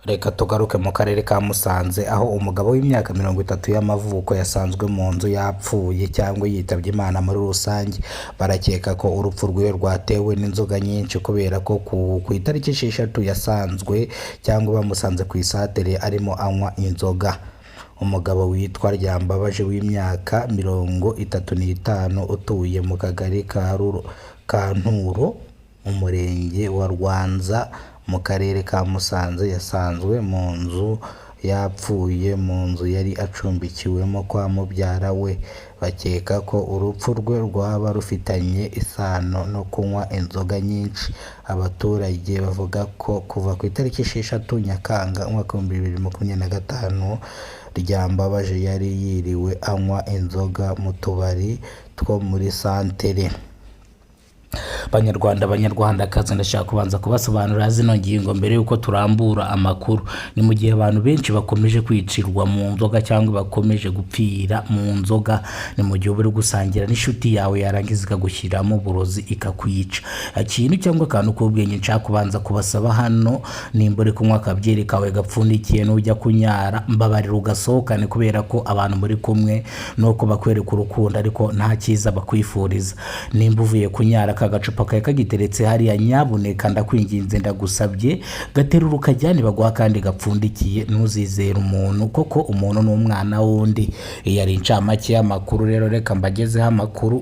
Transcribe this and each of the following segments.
Reka tugaruke mu karere ka Musanze aho umugabo w'imyaka 30 y'amavuko yasanzwe mu nzu yapfuye cyangwa yitabye Imana. Muri rusange barakeka ko urupfu rwe rwatewe n'inzoga nyinshi kubera ko ku itariki 6 yasanzwe cyangwa bamusanze ku isatere arimo anywa inzoga. Umugabo witwa Ryambabaje w'imyaka 35 utuye mu kagari ka Nturo umurenge wa Rwanza mu karere ka Musanze yasanzwe mu nzu yapfuye mu nzu yari acumbikiwemo kwa mubyara we. Bakeka ko urupfu rwe rwaba rufitanye isano no kunywa inzoga nyinshi. Abaturage bavuga ko kuva ku itariki 6 Nyakanga 2025 Ryambabaje yari yiriwe anywa inzoga mu tubari two muri santere. Banyarwandakazi, ndashaka kubanza kubasobanurira zino ngingo mbere yuko turambura amakuru. Ni mu gihe abantu benshi bakomeje kwicirwa mu nzoga cyangwa bakomeje gupfira mu nzoga, ni mu gihe uri gusangira n'inshuti yawe yarangiza ikagushyiramo uburozi ikakwica. Ikintu cyangwa akantu k'ubwenge nshaka kubanza kubasaba hano, nimba uri kunywa akabyeri kawe gapfundikiye n'ujya kunyara, mbabarira ugasohokane kubera ko abantu muri kumwe nuko bakwereka urukundo ariko nta cyiza bakwifuriza. Nimba uvuye kunyara agacupa kawe kagiteretse hariya, nyabuneka ndakwinginze ndagusabye gaterura ukajyane baguha kandi gapfundikiye. Ntuzizere umuntu, koko umuntu ni umwana wundi. Yari incamake y'amakuru rero, reka mbagezeho amakuru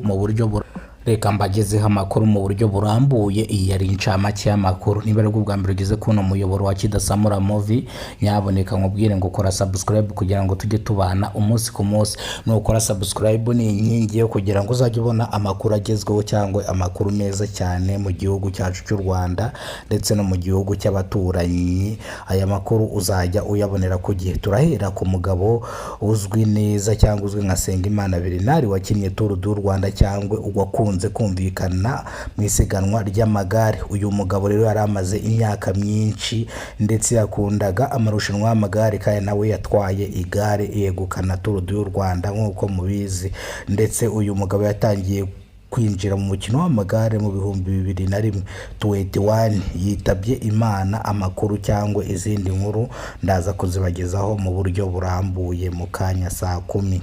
mu buryo burambuye. Iyi yari incamake y'amakuru. Niba ari bwa mbere ugeze kuno muyoboro wa Kidasamura Movie, nyaboneka nkubwire ngo kora subscribe kugira ngo tujye tubana umunsi ku munsi. Nukora subscribe ni inkingi yo kugira ngo uzajye ubona amakuru agezweho cyangwa amakuru meza cyane mu gihugu cyacu cy'u Rwanda ndetse no mu gihugu cy'abaturanyi. Aya makuru uzajya uyabonera ku gihe. Turahera ku mugabo uzwi neza cyangwa uzwi nka Sengimana Bernard wakinnye Tour du Rwanda cyangwa uwakunze kumvikana mu isiganwa ry'amagare. Uyu mugabo rero yari amaze imyaka myinshi ndetse yakundaga amarushanwa y'amagare kandi nawe yatwaye igare yegukana Tour du Rwanda nk'uko mubizi. Ndetse uyu mugabo yatangiye kwinjira mu mukino w'amagare mu 2021 yitabye Imana. Amakuru cyangwa izindi nkuru ndaza kuzibagezaho mu buryo burambuye mu kanya saa 10.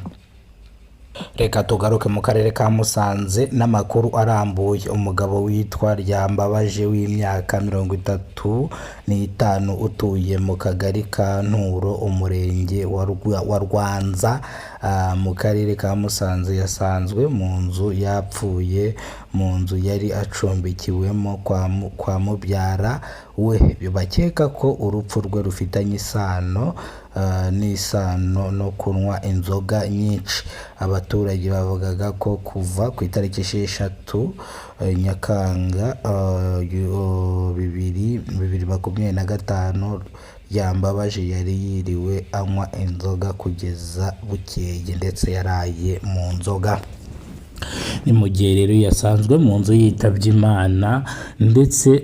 Reka tugaruke mu karere ka Musanze n'amakuru arambuye. Umugabo witwa Ryambabaje w'imyaka 35 utuye mu kagari ka Nturo umurenge wa Rwanza mu karere ka Musanze yasanzwe mu nzu yapfuye mu nzu yari acumbikiwemo kwa mubyara we. Bakeka ko urupfu rwe rufitanye isano no kunywa inzoga nyinshi. Abaturage bavugaga ko kuva ku itariki 6 Nyakanga 2025 Ryambabaje yari yiriwe anywa inzoga kugeza bukeye ndetse yaraye mu nzoga. Ni mu gihe rero yasanzwe mu nzu yitabye Imana ndetse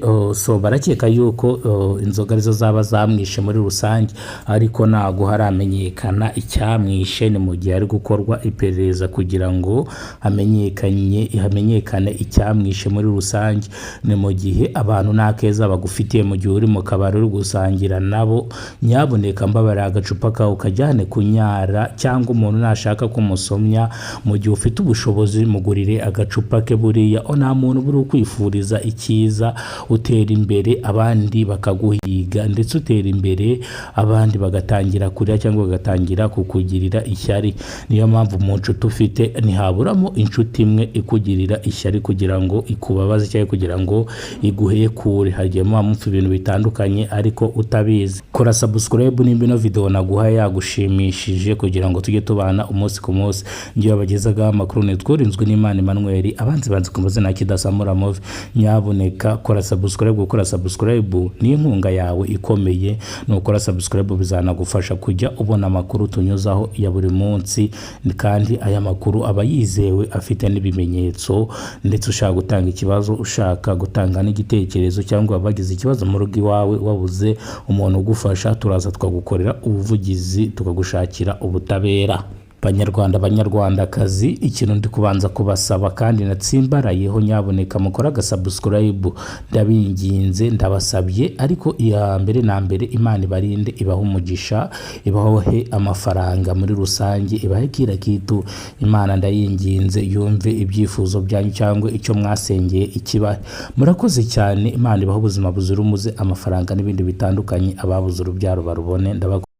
barakeka yuko inzoga arizo zaba zamwishe muri rusange, ariko ntago haramenyekana icyamwishe. Ni mu gihe ari gukorwa iperereza kugira ngo hamenyekane icyamwishe muri rusange. Ni mu gihe abantu nta keza bagufitiye mu gihe uri mu kabari uri gusangira nabo, nyaboneka mbabarira agacupa kawe ukajyane kunyara, cyangwa umuntu nashaka kumusomya mu gihe ufite ubushobozi mugurire agacupa ke. Buriya nta muntu buri kwifuriza icyiza, utera imbere abandi bakaguhiga ndetse utera imbere abandi bagatangira kurya cyangwa bagatangira kukugirira ishyari. Niyo mpamvu mu nshuti ufite ntihaburamo inshuti imwe ikugirira ishyari kugira ngo ikubabaze cyangwa kugira ngo iguheye kure. Hagiye mupfa ibintu bitandukanye ariko utabizi. Kora subscribe nimba ino video naguha yagushimishije kugira ngo tujye tubana umunsi ku munsi. Ngiye abagezagaho amakuru nitwurinzwe n'Imana Emmanuel, abanzi kumbaze na Kidasamura Movie. Nyaboneka kora subscribe. Gukora subscribe ni inkunga yawe ikomeye. Nukora subscribe bizanagufasha kujya ubona amakuru tunyuzaho ya buri munsi, kandi aya makuru aba yizewe afite n'ibimenyetso. Ndetse ushaka gutanga ikibazo, ushaka gutanga n'igitekerezo cyangwa wabagize ikibazo mu rugo iwawe wabuze umuntu ugufasha, turaza twagukorera ubuvugizi tukagushakira ubutabera. Banyarwanda banyarwandakazi, ikintu ndi kubanza kubasaba kandi natsimbarayeho, nyaboneka mukora subscribe ndabinginze ndabasabye, ariko iya mbere na mbere Imana ibarinde, ibahe umugisha, ibahe amafaranga muri rusange, ibahe kira kitu. Imana ndayinginze yumve ibyifuzo byanyu cyangwa icyo mwasengeye ikibahe. Murakoze cyane, Imana ibahe ubuzima buzira umuze, amafaranga n'ibindi bitandukanye, ababuze urubyaro barubone.